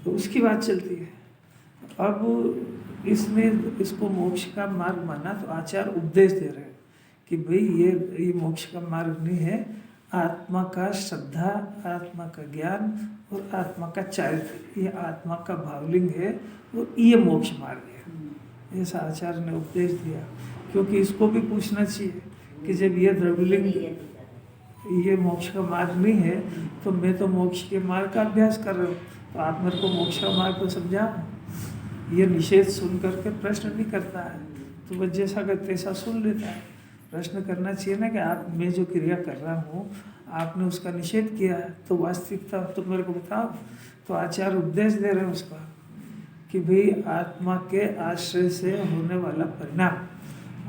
तो उसकी बात चलती है। अब इसने इसको मोक्ष का मार्ग माना, तो आचार्य उपदेश दे रहे हैं कि भाई ये मोक्ष का मार्ग नहीं है, आत्मा का श्रद्धा, आत्मा का ज्ञान और आत्मा का चारित्र, ये आत्मा का भावलिंग है और ये मोक्ष मार्ग है, ऐसा आचार्य ने उपदेश दिया। क्योंकि इसको भी पूछना चाहिए कि जब ये द्रव्यलिंग ये मोक्ष का मार्ग नहीं है, तो मैं तो मोक्ष के मार्ग का अभ्यास कर रहा हूँ, तो आप मेरे को मोक्ष का मार्ग तो समझाओ। ये निषेध सुन करके प्रश्न नहीं करता है, तो वह जैसा का तैसा सुन लेता है। प्रश्न करना चाहिए ना कि आप, मैं जो क्रिया कर रहा हूँ आपने उसका निषेध किया है, तो वास्तविकता तो मेरे को बताओ। तो आचार्य उपदेश दे रहे हैं उसका कि भाई आत्मा के आश्रय से होने वाला परिणाम,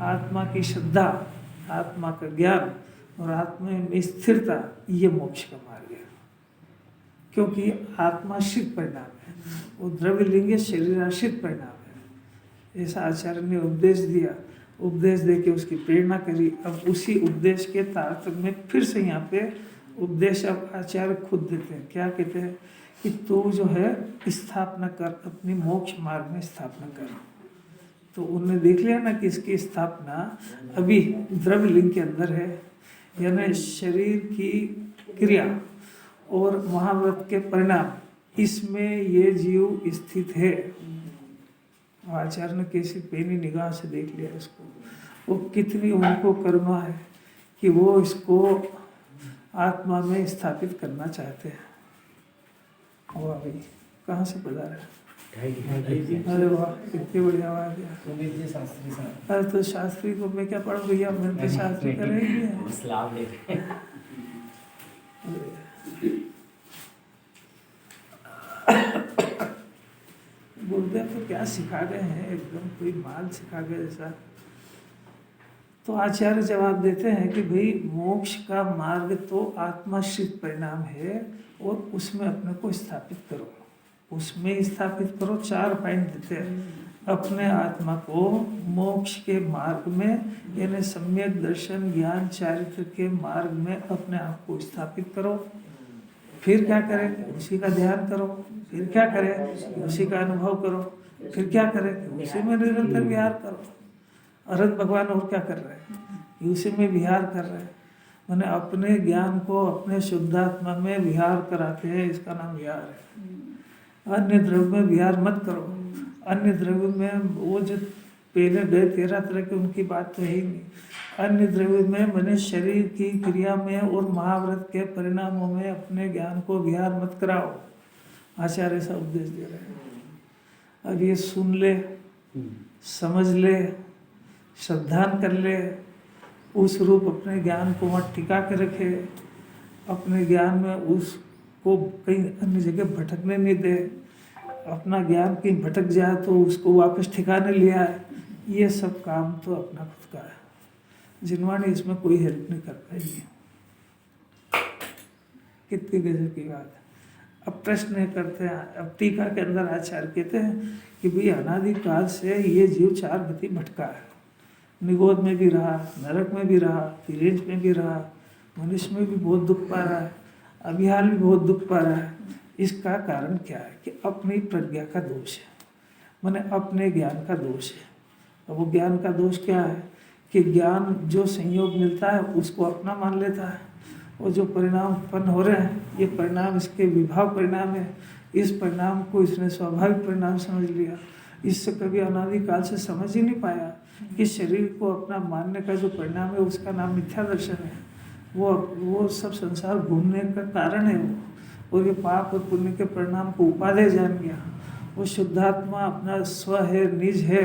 आत्मा की श्रद्धा, आत्मा का ज्ञान और आत्मा में स्थिरता, ये मोक्ष का मार्ग है। क्योंकि आत्माश्रित परिणाम है, वो द्रव्यलिंग शरीराश्रित परिणाम है, ऐसा आचार्य ने उपदेश दिया। उपदेश दे के उसकी प्रेरणा करी। अब उसी उपदेश के तारतम्य में फिर से यहाँ पे उपदेश अब आचार्य खुद देते हैं। क्या कहते हैं कि तू जो है स्थापना कर, अपनी मोक्ष मार्ग में स्थापना कर। तो उन्होंने देख लिया ना कि इसकी स्थापना अभी द्रव्यलिंग के अंदर है, यानी शरीर की क्रिया और महाव्रत के परिणाम, इसमें ये जीव स्थित है। आचार्य ने कैसी पेनी निगाह से देख लिया इसको, वो कितनी उनको कर्मा है कि वो इसको आत्मा में स्थापित करना चाहते हैं। वाह भाई, कहाँ से पधारा है? अरे वाह, कितनी बढ़िया आवाज है। अरे तो शास्त्री को मैं क्या पढ़ूं भैया, मैं तो शास्त्री का रह गया। गुरुदेव तो क्या सिखा गए हैं, एकदम कोई माल सिखा गए ऐसा। तो आचार्य जवाब देते हैं कि भाई मोक्ष का मार्ग तो आत्माश्रित परिणाम है और उसमें अपने को स्थापित करो, उसमें स्थापित करो। 4 पॉइंट देते हैं। अपने आत्मा को मोक्ष के मार्ग में, यानी सम्यक दर्शन ज्ञान चारित्र के मार्ग में अपने आप को स्थापित करो। फिर क्या करें? उसी का ध्यान करो। फिर क्या करें? उसी का अनुभव करो। फिर क्या करें? उसी में निरंतर विहार करो। अरहत भगवान और क्या कर रहे हैं? उसी में विहार कर रहे हैं। मैंने अपने ज्ञान को अपने शुद्धात्मा में विहार कराते हैं, इसका नाम विहार है। अन्य द्रव्य में विहार मत करो। अन्य द्रव्य में वो जो पहले गए 13 तरह के, उनकी बात तो है ही नहीं। अन्य द्रव्य में मैंने शरीर की क्रिया में और महाव्रत के परिणामों में अपने ज्ञान को विहार मत कराओ। आचार्य ऐसा उपदेश दे रहे हैं। अब ये सुन ले, समझ ले, श्रद्धान कर ले, उस रूप अपने ज्ञान को वहाँ टिका के रखे, अपने ज्ञान में उसको कहीं अन्य जगह भटकने नहीं दे। अपना ज्ञान कहीं भटक जाए तो उसको वापस ठिकाने ले आए। ये सब काम तो अपना खुद का है, जिनवाणी इसमें कोई हेल्प नहीं कर पाएगी। कितनी गजब की बात है। अब प्रश्न करते हैं, अब टीका के अंदर आचार्य कहते हैं कि भाई अनादिकाल से ये जीव 4 गति भटका है। निगोद में भी रहा, नरक में भी रहा, तिरेंज में भी रहा, मनुष्य में भी बहुत दुख पा रहा है, अभी हाल भी बहुत दुख पा रहा है। इसका कारण क्या है कि अपनी प्रज्ञा का दोष है, माने अपने ज्ञान का दोष है। अब वो ज्ञान का दोष क्या है कि ज्ञान जो संयोग मिलता है उसको अपना मान लेता है, और जो परिणाम उत्पन्न हो रहे हैं ये परिणाम इसके विभाव परिणाम है। इस परिणाम को इसने स्वाभाविक परिणाम समझ लिया। इससे कभी अनादिकाल से समझ ही नहीं पाया कि शरीर को अपना मानने का जो परिणाम है उसका नाम मिथ्या दर्शन है। वो सब संसार घूमने का कारण है वो, और ये पाप और पुण्य के परिणाम को उपादेय जान गया। वो शुद्धात्मा अपना स्व है, निज है,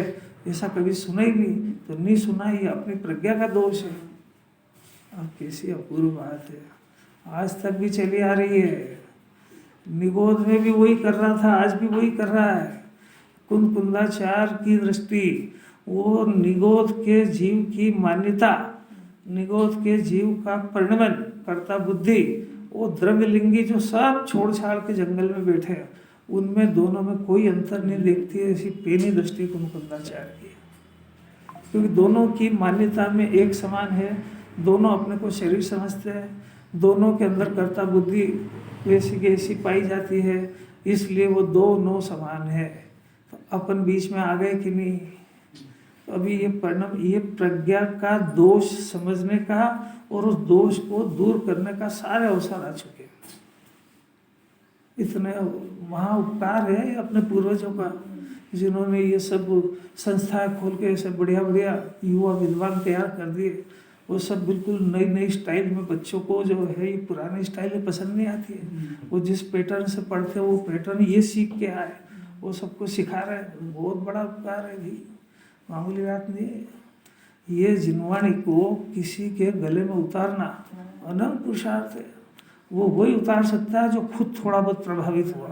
ऐसा कभी सुना ही नहीं। तो नहीं सुना, ये अपनी प्रज्ञा का दोष है। अब कैसी अपूर्व बात है, आज तक भी चली आ रही है। निगोद में भी वही कर रहा था, आज भी वही कर रहा है। कुंदाचार की दृष्टि, वो निगोद के जीव की मान्यता, निगोद के जीव का परिणमन कर्ता बुद्धि, वो द्रव्यलिंगी जो सब छोड़ छाड़ के जंगल में बैठे हैं, उनमें दोनों में कोई अंतर नहीं देखती है। ऐसी पेनी दृष्टि कुंदाचार की, क्योंकि दोनों की मान्यता में एक समान है। दोनों अपने को शरीर समझते हैं, दोनों के अंदर कर्ता बुद्धि ऐसी की ऐसी पाई जाती है, इसलिए वो दोनों समान है। तो अपन बीच में आ गए कि नहीं? तो अभी ये परिणाम, ये प्रज्ञा का दोष समझने का और उस दोष को दूर करने का सारे अवसर आ चुके हैं। इतने महा उपकार है अपने पूर्वजों का, जिन्होंने ये सब संस्थाएं खोल के ऐसे बढ़िया बढ़िया युवा विद्वान तैयार कर दिए। वो सब बिल्कुल नई नई स्टाइल में, बच्चों को जो है ये पुरानी स्टाइलें पसंद नहीं आती है। वो जिस पैटर्न से पढ़ते हैं वो पैटर्न ये सीख के आए, वो सबको सिखा रहे हैं। बहुत बड़ा उपकार है भाई, मामूली बात नहीं है। ये जिनवाणी को किसी के गले में उतारना अनंत पुरुषार्थ है। वो वही उतार सकता है जो खुद थोड़ा बहुत प्रभावित हुआ,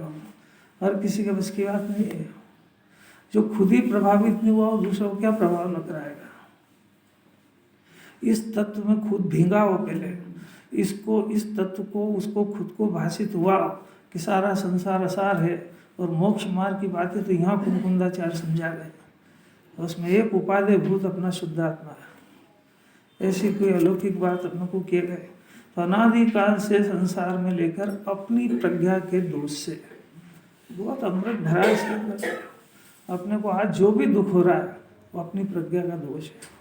हर किसी के बस की बात नहीं है। जो खुद ही प्रभावित नहीं हुआ, दूसरों को क्या प्रभाव लग कराएगा? इस तत्व में खुद भींगा हो पहले, इसको, इस तत्व को, उसको खुद को भाषित हुआ कि सारा संसार असार है और मोक्ष मार्ग की बातें तो यहाँ कुंकुंदाचार्य समझा गए। उसमें एक उपादेय भूत अपना शुद्धात्मा है, ऐसी कोई अलौकिक बात अपने को किए गए। तो अनादिकाल से संसार में लेकर अपनी प्रज्ञा के दोष से बहुत अमृत भरा है। अपने को आज जो भी दुख हो रहा है वो अपनी प्रज्ञा का दोष है,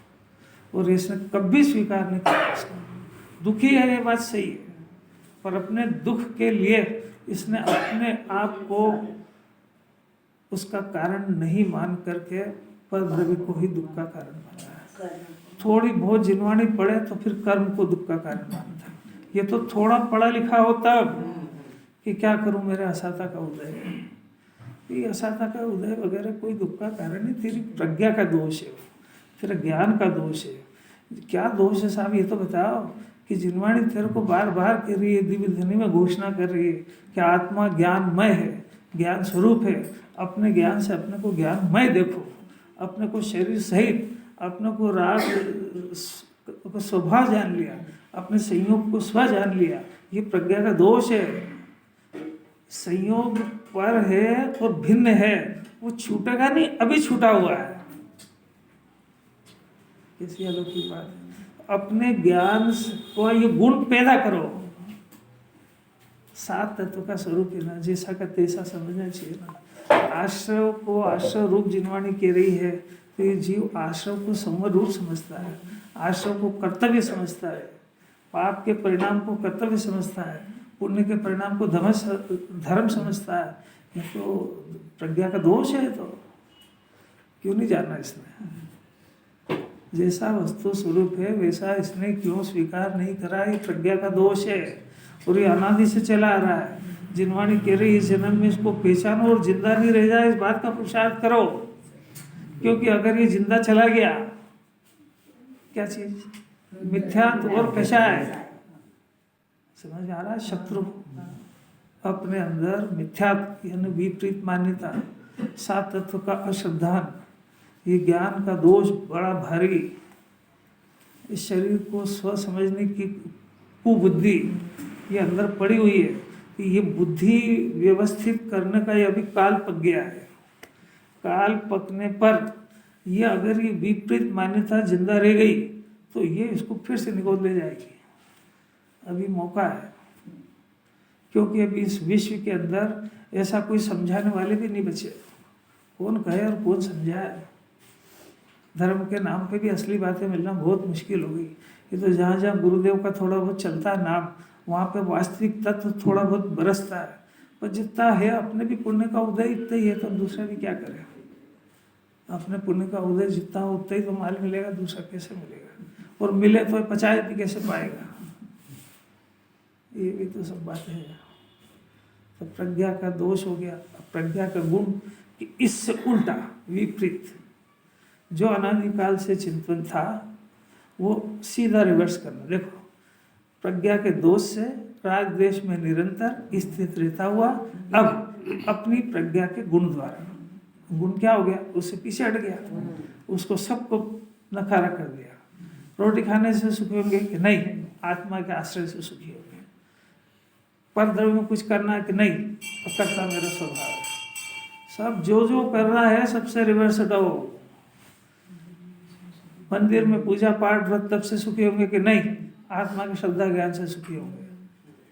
और इसने कभी स्वीकार नहीं किया इसका। दुखी है ये बात सही है, पर अपने दुख के लिए इसने अपने आप को उसका कारण नहीं मान करके पर द्रव्य को ही दुख का कारण माना है। थोड़ी बहुत जिनवाणी पढ़े तो फिर कर्म को दुख का कारण मानता है। ये तो थोड़ा पढ़ा लिखा हो तब कि क्या करूं, मेरे असाता का उदय है। ये असाता का उदय वगैरह कोई दुख का कारण नहीं, तेरी प्रज्ञा का दोष है, तेरा ज्ञान का दोष है। क्या दोष है साहब, ये तो बताओ कि जिनवाणी तेरे को बार बार कह रही है, दिव्य ध्वनि में घोषणा कर रही है कि आत्मा ज्ञानमय है, ज्ञान स्वरूप है। अपने ज्ञान से अपने को ज्ञानमय देखो, अपने को शरीर सहित अपने को राग को स्वभाव जान लिया, अपने संयोग को स्व जान लिया। ये प्रज्ञा का दोष है। संयोग पर है और भिन्न है, वो छूटेगा नहीं, अभी छूटा हुआ है। कैसी अलौकिक बात है। अपने ज्ञान को ये गुण पैदा करो। सात तत्व का स्वरूप है ना, जैसा का तैसा समझना चाहिए ना। आश्रव को आश्रव रूप जिनवाणी कह रही है, तो ये जीव आश्रव को समर रूप समझता है, आश्रव को कर्तव्य समझता है, पाप के परिणाम को कर्तव्य समझता है, पुण्य के परिणाम को धर्म समझता है। ये तो प्रज्ञा का दोष है। तो क्यों नहीं जाना इसने? जैसा वस्तु स्वरूप है वैसा इसने क्यों स्वीकार नहीं करा? ये प्रज्ञा का दोष है और ये अनादि से चला आ रहा है। जिनवाणी कह रही इस जन्म में इसको पहचानो और जिंदा नहीं रह जाए, इस बात का पुरुषार्थ करो। क्योंकि अगर ये जिंदा चला गया, क्या चीज मिथ्यात्व और पेशा है, समझ आ रहा है? शत्रु अपने अंदर मिथ्यात्व यानी विपरीत मान्यता, सात तत्व का अश्रद्धान, ये ज्ञान का दोष बड़ा भारी, इस शरीर को स्व समझने की कुबुद्धि ये अंदर पड़ी हुई है। ये बुद्धि व्यवस्थित करने का ये अभी काल पक गया है। काल पकने पर ये अगर ये विपरीत मान्यता जिंदा रह गई तो ये इसको फिर से निकोल ले जाएगी। अभी मौका है, क्योंकि अभी इस विश्व के अंदर ऐसा कोई समझाने वाले भी नहीं बचे। कौन कहे और कौन समझाए? धर्म के नाम पे भी असली बातें मिलना बहुत मुश्किल हो गई। ये तो जहाँ जहाँ गुरुदेव का थोड़ा बहुत चलता है नाम, वहाँ पे वास्तविक तत्व थोड़ा बहुत बरसता है। पर जितना है अपने भी पुण्य का उदय इतना ही है, तो दूसरा भी क्या करे? अपने पुण्य का उदय जितना हो उतना ही तो माल मिलेगा, दूसरा कैसे मिलेगा? और मिले तो 50 भी कैसे पाएगा? ये भी तो सब बातें हैं। तो प्रज्ञा का दोष हो गया। प्रज्ञा का गुण कि इससे उल्टा विपरीत जो अनादिकाल से चिंतन था वो सीधा रिवर्स करना। देखो, प्रज्ञा के दोष से राग द्वेष में निरंतर स्थित रहता हुआ अब अपनी प्रज्ञा के गुण द्वारा, गुण क्या हो गया? उससे पीछे हट गया, उसको सबको नकारा कर दिया। रोटी खाने से सुखी होंगे कि नहीं, आत्मा के आश्रय से सुखी होंगे। पर द्रव्य में कुछ करना है कि नहीं, करता मेरा स्वभाव है। सब जो जो कर रहा है सबसे रिवर्स हटाओ। मंदिर में पूजा पाठ व्रत तब से सुखी होंगे कि नहीं, आत्मा के श्रद्धा ज्ञान से सुखी होंगे।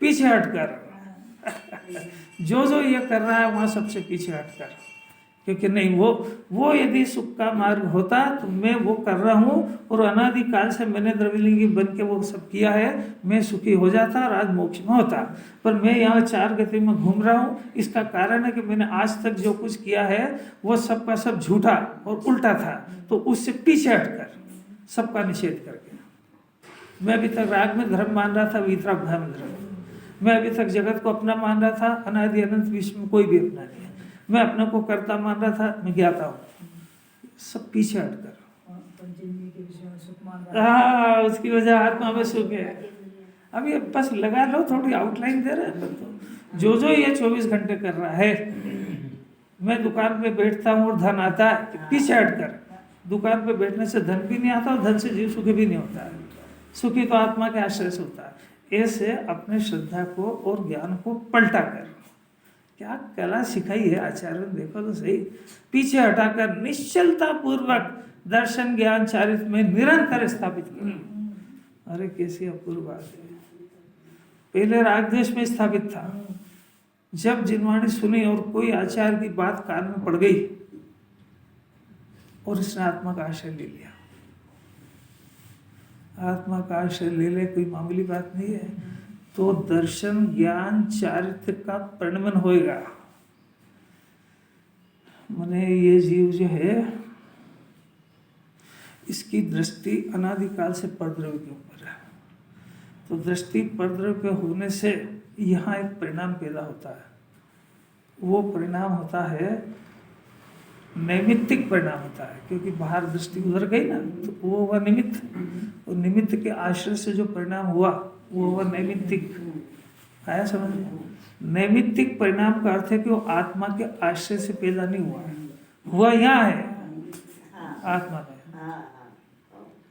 पीछे हटकर जो जो ये कर रहा है वहाँ सबसे पीछे हटकर, क्योंकि नहीं वो यदि सुख का मार्ग होता तो मैं वो कर रहा हूँ और अनादिकाल से मैंने द्रव्यलिंगी बन के वो सब किया है, मैं सुखी हो जाता और आज मोक्ष में होता। पर मैं यहाँ 4 गति में घूम रहा हूँ, इसका कारण है कि मैंने आज तक जो कुछ किया है वो सब का सब झूठा और उल्टा था, तो उससे पीछे हटकर सबका निषेध करके मैं अभी तक राग में धर्म मान रहा था, वीतराग में धर्म, मैं अभी तक जगत को अपना मान रहा था, अनादि अनंत विश्व में कोई भी अपना नहीं है, मैं अपने को कर्ता मान रहा था, मैं ज्ञाता हूँ, सब पीछे हटकर उसकी वजह आत्मा में सुख है। अब ये बस लगा लो, थोड़ी आउटलाइन दे रहे हैं तो जो जो ये 24 घंटे कर रहा है, मैं दुकान पे बैठता हूँ और धन आता है, पीछे हटकर दुकान पे बैठने से धन भी नहीं आता और धन से जीव सुखी भी नहीं होता है, सुखी तो आत्मा के आश्रय से होता है। ऐसे अपने श्रद्धा को और ज्ञान को पलटा कर क्या कला सिखाई है आचार्य ने, देखो तो सही, पीछे हटाकर निश्चलता पूर्वक दर्शन ज्ञान चारित्र में निरंतर स्थापित कर। अरे कैसी अपूर्व बात है। पहले राग द्वेष में स्थापित था, जब जिनवाणी सुनी और कोई आचार्य की बात कान में पड़ गई और इसने आत्मा का आश्रय ले लिया। आत्मा का आश्रय ले ले कोई मामूली बात नहीं है, तो दर्शन ज्ञान चारित्र का परिणमन होएगा। माने ये जीव जो है इसकी दृष्टि अनादिकाल से परद्रव्य के ऊपर है, तो दृष्टि परद्रव्य होने से यहाँ एक परिणाम पैदा होता है। वो परिणाम होता है नैमित्तिक परिणाम होता है, क्योंकि बाहर दृष्टि उधर गई ना, तो वो हुआ निमित्त, और निमित्त के आश्रय से जो परिणाम हुआ वो हुआ नैमित्तिक। आया समझ में? नैमित्तिक परिणाम का अर्थ है कि वो आत्मा के आश्रय से पैदा नहीं हुआ है, हुआ यहाँ है आत्मा में।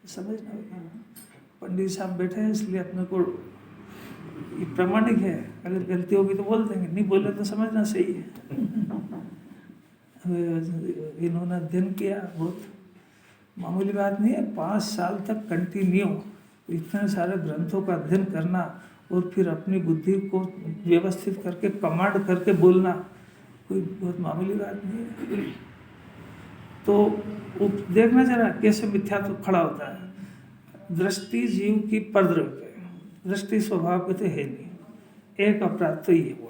समझना, पंडित साहब बैठे हैं इसलिए अपने को ये प्रामाणिक है, अगर गलती होगी तो बोल देंगे, नहीं बोले तो समझना सही है। इन्होंने अध्ययन किया, बहुत मामूली बात नहीं है, 5 साल तक कंटिन्यू इतने सारे ग्रंथों का अध्ययन करना और फिर अपनी बुद्धि को व्यवस्थित करके कमांड करके बोलना कोई बहुत मामूली बात नहीं है। तो देखना जरा कैसे मिथ्यात्व खड़ा होता है। दृष्टि जीव की परद्रव्य, दृष्टि स्वभाव पे तो है नहीं, एक अपराध तो ये हुआ।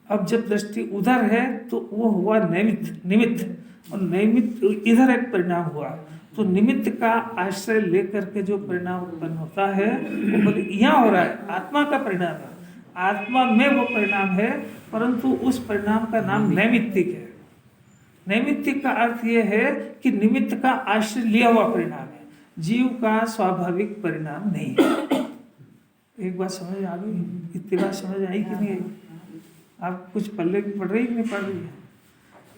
अब जब दृष्टि उधर है तो वो हुआ निमित्त, और निमित्त इधर एक परिणाम हुआ, तो निमित्त का आश्रय लेकर के जो परिणाम उत्पन्न होता है वो बोले यहाँ हो रहा है, आत्मा का परिणाम है, आत्मा में वो परिणाम है, परंतु उस परिणाम का नाम नैमित्तिक है। नैमित्तिक का अर्थ ये है कि निमित्त का आश्रय लिया हुआ परिणाम है, जीव का स्वाभाविक परिणाम नहीं है। एक बात समझ आ गई? इतनी बात समझ आई कि नहीं आई? आप कुछ पल्ले की पढ़ रही कि नहीं पढ़ रही है?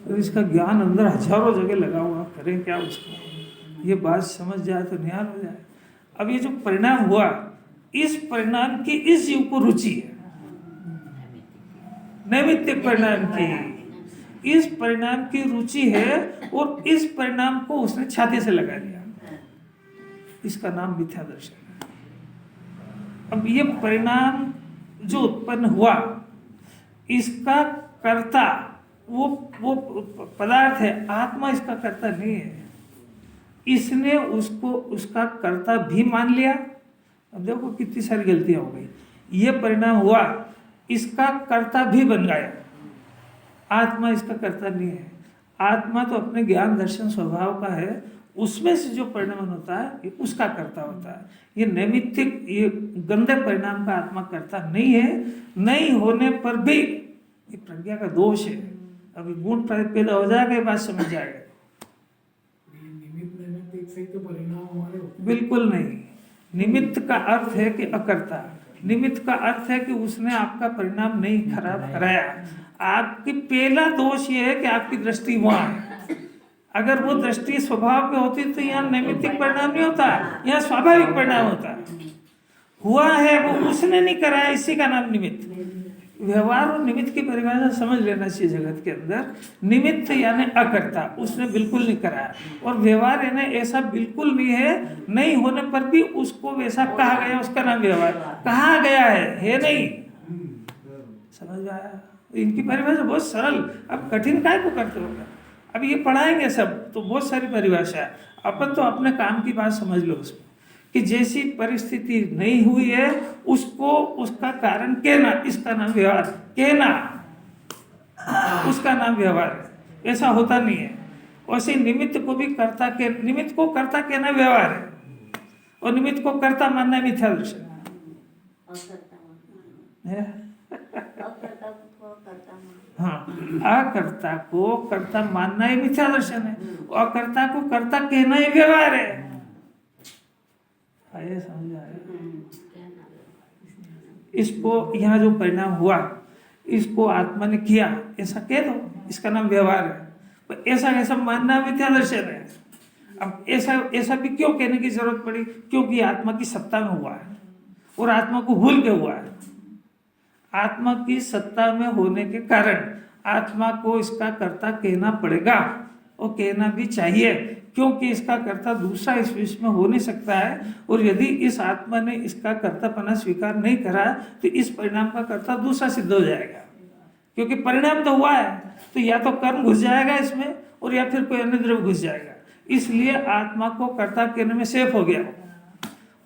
तो इसका ज्ञान अंदर हजारों जगह लगा हुआ, करें क्या उसको? ये बात समझ जाए तो निहाल हो जाए। अब ये जो परिणाम हुआ, इस परिणाम की इस जीव को रुचि है, नैमित्तिक परिणाम की इस परिणाम की रुचि है, और इस परिणाम को उसने छाती से लगा लिया, इसका नाम मिथ्या दर्शन है। अब ये परिणाम जो उत्पन्न हुआ, इसका कर्ता वो पदार्थ है, आत्मा इसका कर्ता नहीं है। इसने उसको उसका कर्ता भी मान लिया। अब देखो कितनी सारी गलतियां हो गई। ये परिणाम हुआ, इसका कर्ता भी बन गया, आत्मा इसका कर्ता नहीं है। आत्मा तो अपने ज्ञान दर्शन स्वभाव का है, उसमें से जो परिणाम होता है ये उसका कर्ता होता है। ये नैमित्तिक, ये गंदे परिणाम का आत्मा कर्ता नहीं है। नहीं होने पर भी ये प्रज्ञा का दोष है। अभी गुण पैदा हो जाएगा, ये बात समझ जाएगा। बिल्कुल नहीं। निमित्त का अर्थ है कि अकर्ता, निमित्त का अर्थ है कि उसने आपका परिणाम नहीं खराब कराया। आपकी पहला दोष ये है कि आपकी दृष्टि वहां है। अगर वो दृष्टि स्वभाव पे होती तो यहाँ नैमित्तिक परिणाम नहीं होता, यहाँ स्वाभाविक परिणाम होता। हुआ है वो उसने नहीं कराया, इसी का नाम निमित्त। व्यवहार और निमित्त की परिभाषा समझ लेना चाहिए जगत के अंदर। निमित्त यानी अकर्ता, उसने बिल्कुल नहीं कराया, और व्यवहार यानी ऐसा बिल्कुल नहीं है, नहीं होने पर भी उसको वैसा कहा गया, उसका नाम व्यवहार कहा गया है नहीं। समझ में आया? इनकी परिभाषा बहुत सरल, अब कठिन काय को करते हो? अब ये पढ़ाएंगे सब तो बहुत सारी परिभाषा है, अपन तो अपने काम की बात समझ लो उसमें कि जैसी परिस्थिति नहीं हुई है उसको उसका कारण कहना, इसका नाम व्यवहार। कहना उसका नाम व्यवहार है, ऐसा होता नहीं है। वैसे निमित्त को भी कर्ता के, निमित्त को कर्ता कहना व्यवहार है, और निमित्त को कर्ता मानना मिथ्या दर्शन है। हाँ, अकर्ता को कर्ता मानना ही मिथ्या दर्शन है, अकर्ता को कर्ता कहना ही व्यवहार है। आइए समझ आया? इसको यहाँ जो परिणाम हुआ इसको आत्मा ने किया ऐसा कह दो, इसका नाम व्यवहार है। पर ऐसा ऐसा मानना मिथ्या दर्शन है। अब ऐसा ऐसा भी क्यों कहने की जरूरत पड़ी? क्योंकि आत्मा की सत्ता में हुआ है और आत्मा को भूल के हुआ है। आत्मा की सत्ता में होने के कारण आत्मा को इसका कर्ता कहना पड़ेगा और कहना भी चाहिए, क्योंकि इसका कर्ता दूसरा इस विश्व में हो नहीं सकता है। और यदि इस आत्मा ने इसका कर्तापना स्वीकार नहीं करा तो इस परिणाम का कर्ता दूसरा सिद्ध हो जाएगा, क्योंकि परिणाम तो हुआ है। तो या तो कर्म घुस जाएगा इसमें और या फिर कोई अन्य द्रव्य घुस जाएगा, इसलिए आत्मा को कर्ता कहने में सेफ हो गया।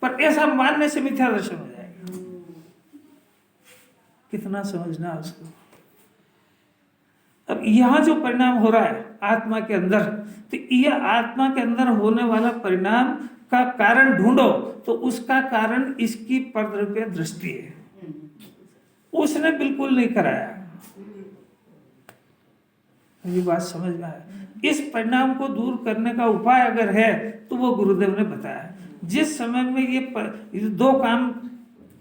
पर ऐसा मानने से मिथ्या दर्शन हो जाएगा। कितना समझना उसको। अब यहां जो परिणाम हो रहा है आत्मा के अंदर, तो यह आत्मा के अंदर होने वाला परिणाम का कारण ढूंढो तो उसका कारण इसकी परद्रव्य दृष्टि है। उसने बिल्कुल नहीं कराया। ये बात समझ में आया? इस परिणाम को दूर करने का उपाय अगर है तो वो गुरुदेव ने बताया। जिस समय में ये दो काम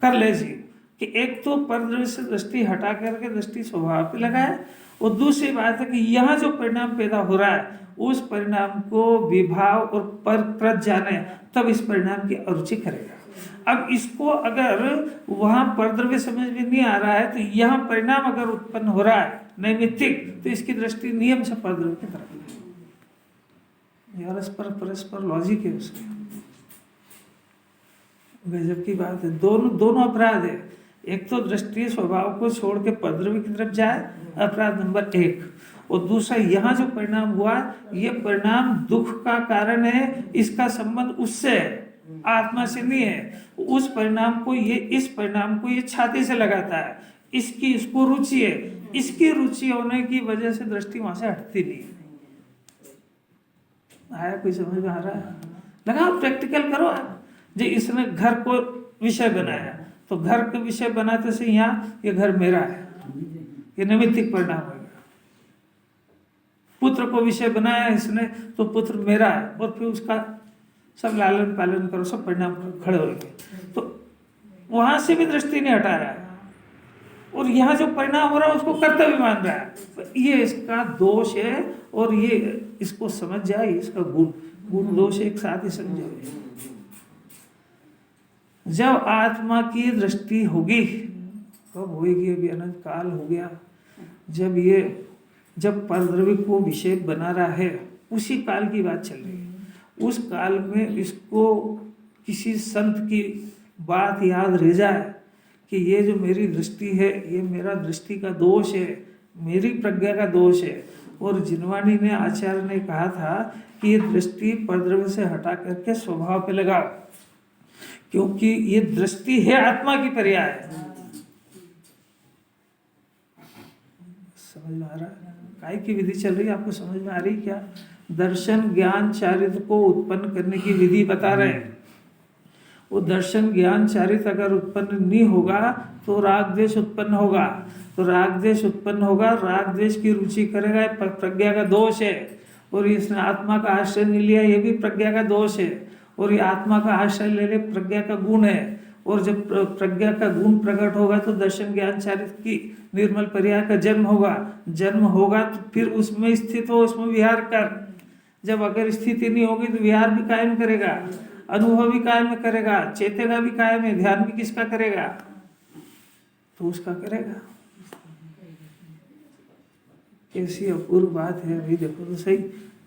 कर ले जी, कि एक तो परद्रव्य से दृष्टि हटा करके दृष्टि स्वभाव पे लगाए, और दूसरी बात है कि यहाँ जो परिणाम पैदा हो रहा है उस परिणाम को विभाव और पर जाने, तब इस परिणाम की अरुचि करेगा। अब इसको अगर वहां परद्रव्य समझ में नहीं आ रहा है तो यहाँ परिणाम अगर उत्पन्न हो रहा है नैमित्तिक, तो इसकी दृष्टि नियम से परद्रव्य की तरफ है। परस्पर लॉजिक है उसके। गजब की बात है। दोनों अपराध है। एक तो दृष्टि स्वभाव को छोड़ के परद्रव्य की तरफ जाए, अपराध नंबर 1, और दूसरा यहाँ जो परिणाम हुआ ये परिणाम दुख का कारण है। इसका संबंध उससे है, आत्मा से नहीं है। उस परिणाम को ये, इस परिणाम को ये छाती से लगाता है, इसकी इसको रुचि है। इसकी रुचि होने की वजह से दृष्टि वहां से हटती नहीं। आया कोई समझ में आ रहा है? लगाओ, प्रैक्टिकल करो। जो इसने घर को विषय बनाया तो घर के विषय बनाते से यहाँ ये घर मेरा है, ये नैमित्तिक परिणाम होगा। पुत्र को विषय बनाया इसने तो पुत्र मेरा है, और फिर उसका सब लालन पालन करो, सब परिणाम खड़े हो गए। तो वहां से भी दृष्टि नहीं हटा रहा है, और यहाँ जो परिणाम हो रहा है उसको कर्तव्य मान रहा है। ये इसका दोष है, और ये इसको समझ जाए, इसका गुण दोष एक साथ ही समझे। जब आत्मा की दृष्टि होगी, कब होगी? अभी अनंत काल हो गया। जब परद्रव्य को विषय बना रहा है, उसी काल की बात चल रही है। उस काल में इसको किसी संत की बात याद रह जाए कि ये जो मेरी दृष्टि है ये मेरा दृष्टि का दोष है, मेरी प्रज्ञा का दोष है। और जिनवाणी ने, आचार्य ने कहा था कि ये दृष्टि परद्रव्य से हटा करके स्वभाव पे लगाओ, क्योंकि ये दृष्टि है आत्मा की पर्याय। समझ में आ रहा है? काय की विधि चल रही है, आपको समझ में आ रही क्या? दर्शन ज्ञान चारित्र को उत्पन्न करने की विधि बता रहे हैं। वो दर्शन ज्ञान चारित्र अगर उत्पन्न नहीं होगा तो राग द्वेष उत्पन्न होगा, तो राग द्वेष उत्पन्न होगा, राग द्वेष की रुचि करेगा, प्रज्ञा का दोष है। और इसने आत्मा का आश्रय नहीं लिया, ये भी प्रज्ञा का दोष है। और ये आत्मा का आश्रय ले ले, प्रज्ञा का गुण है। और जब प्रज्ञा का गुण प्रकट होगा तो दर्शन ज्ञान चारित्र की निर्मल पर्याय का जन्म होगा। जन्म होगा तो फिर उसमें स्थित हो, उसमें विहार कर। जब अगर स्थिति नहीं होगी तो विहार भी कायम करेगा, अनुभव भी कायम करेगा, चेतेगा भी कायम है, ध्यान भी किसका करेगा? तो उसका करेगा। कैसी अपूर्व बात है। अभी देखो तो सही,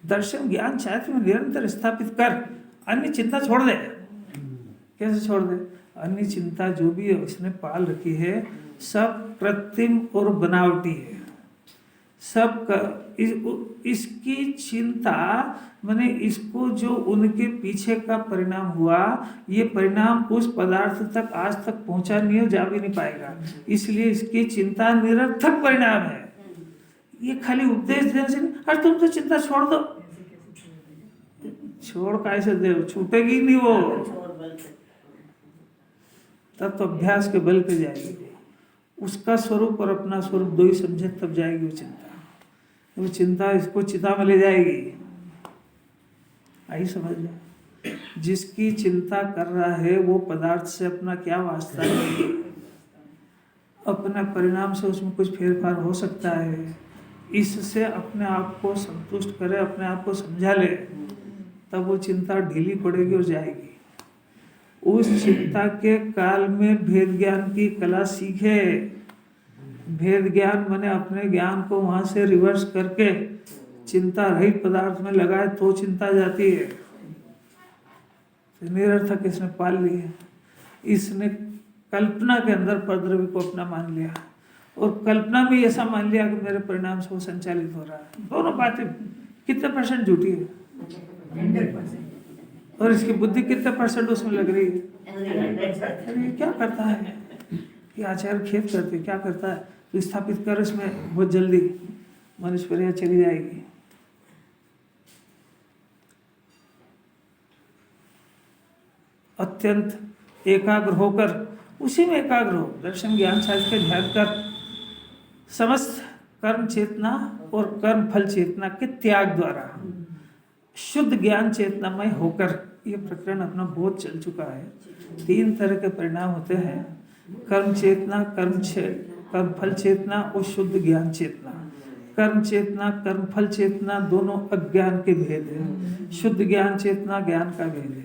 दर्शन ज्ञान चारित्र में निरंतर स्थापित कर, अन्य चिंता छोड़ दे। कैसे छोड़ दे? अन्य चिंता जो भी उसने पाल रखी है सब कृत्रिम और बनावटी है। सब इसकी चिंता माने इसको जो उनके पीछे का परिणाम हुआ, ये परिणाम उस पदार्थ तक आज तक पहुंचा नहीं है, जा भी नहीं पाएगा, इसलिए इसकी चिंता निरर्थक परिणाम है। ये खाली उपदेश देने से अरे तुम तो चिंता छोड़ दो, छोड़ कैसे दे, छूटेगी नहीं वो, तब तो अभ्यास के बल पे जाएगी। उसका स्वरूप और अपना स्वरूप दो ही समझे तब जाएगी वो चिंता। वो चिंता इसको चिता में ले जाएगी। आई समझ लो, जिसकी चिंता कर रहा है वो पदार्थ से अपना क्या वास्ता है, अपना परिणाम से उसमें कुछ फेरफार हो सकता है, इससे अपने आप को संतुष्ट करे, अपने आप को समझा ले, तब वो चिंता ढीली पड़ेगी और जाएगी। उस चिंता के काल में भेद ज्ञान की कला सीखे। भेद ज्ञान माने अपने ज्ञान को वहां से रिवर्स करके चिंता रहित पदार्थ में लगाए तो चिंता जाती है। निरर्थक इसने पाल ली है। इसने कल्पना के अंदर परद्रव्य को अपना मान लिया और कल्पना में ऐसा मान लिया कि मेरे परिणाम से वो संचालित हो रहा है। दोनों बातें कितने परसेंट झूठी है 100%, और इसकी बुद्धि कितने परसेंट उसमें लग रही है। अरे क्या करता है ये आचार्य, खेत करते क्या करता है, तो स्थापित कर इसमें बहुत जल्दी मनुष्य चली जाएगी। अत्यंत एकाग्र होकर उसी में एकाग्र हो, दर्शन ज्ञान शास्त्र के ध्यान कर समस्त कर्म चेतना और कर्म फल चेतना के त्याग द्वारा शुद्ध ज्ञान चेतनामय होकर, ये प्रकरण अपना बहुत चल चुका है। 3 तरह के परिणाम होते हैं, कर्म चेतना, कर्म फल चेतना और शुद्ध ज्ञान चेतना। कर्म चेतना कर्म फल चेतना दोनों अज्ञान के भेद है, शुद्ध ज्ञान चेतना ज्ञान का भेद है।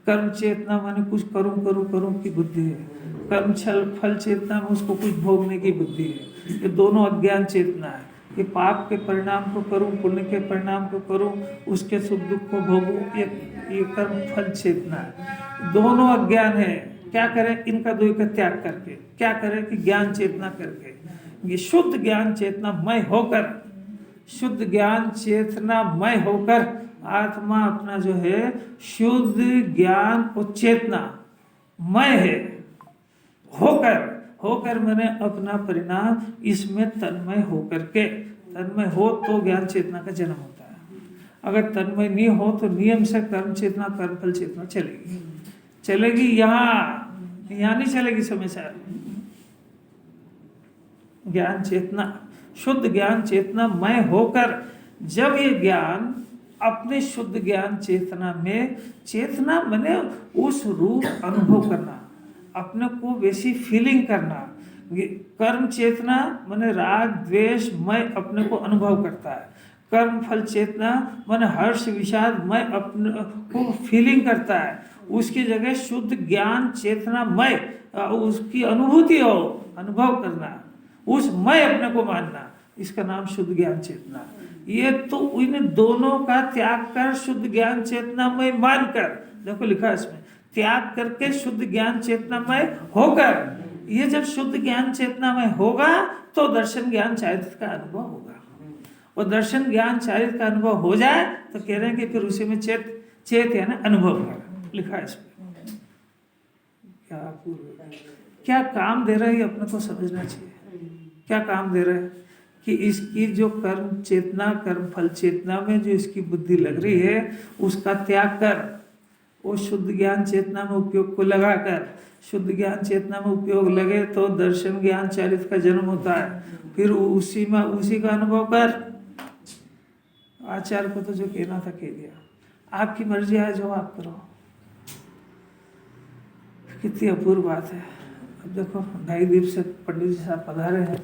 कर्म चेतना माने कुछ करूं की बुद्धि है, कर्म फल चेतना में उसको कुछ भोगने की बुद्धि है। ये दोनों अज्ञान चेतना है। ये पाप के परिणाम को करूं, पुण्य के परिणाम को करूं, उसके सुख दुख को भोगूं, ये कर्म फल चेतना है। दोनों अज्ञान है। क्या करें, इनका द्वय का त्याग करके, क्या करें कि ज्ञान चेतना करके, ये शुद्ध ज्ञान चेतनामय होकर, शुद्ध ज्ञान चेतनामय होकर आत्मा अपना जो है शुद्ध ज्ञान और चेतना मय है, होकर मैंने अपना परिणाम इसमें तन्मय होकर के, तन्मय हो तो ज्ञान चेतना का जन्म होता है। अगर तन्मय नहीं हो तो नियम से कर्म चेतना कर्म फल चेतना चलेगी यहाँ नहीं चलेगी समय से। ज्ञान चेतना शुद्ध ज्ञान चेतना मय होकर, जब ये ज्ञान अपने शुद्ध ज्ञान चेतना में, चेतना माने उस रूप अनुभव करना, अपने को वैसी फीलिंग करना। कर्म चेतना माने राग द्वेष मय अपने को अनुभव करता है। कर्म फल चेतना माने हर्ष विषाद मय अपने को फीलिंग करता है। उसकी जगह शुद्ध ज्ञान चेतना मय उसकी अनुभूति हो, अनुभव करना, उस मय अपने को मानना, इसका नाम शुद्ध ज्ञान चेतना। ये तो इन दोनों का त्याग कर शुद्ध ज्ञान चेतनामय मानकर, देखो लिखा है इसमें, त्याग करके शुद्ध ज्ञान चेतनामय होकर, ये जब शुद्ध ज्ञान चेतनामय होगा तो दर्शन ज्ञान चारित्र का अनुभव होगा। और दर्शन ज्ञान चारित्र का अनुभव हो जाए तो कह रहे हैं कि फिर उसी में चेत यानी अनुभव कर, लिखा है इसमें। क्या काम दे रहे हैं अपने को समझना चाहिए। क्या काम दे रहे हैं कि इसकी जो कर्म चेतना कर्म फल चेतना में जो इसकी बुद्धि लग रही है उसका त्याग कर, वो शुद्ध ज्ञान चेतना में उपयोग को लगाकर, शुद्ध ज्ञान चेतना में उपयोग लगे तो दर्शन ज्ञान चारित्र का जन्म होता है। फिर उसी का अनुभव कर। आचार्य को तो जो कहना था कह दिया, आपकी मर्जी है जो आप करो। कितनी अपूर्व बात है। अब देखो 2.5 दिन से पंडित जी साहब पधारे हैं।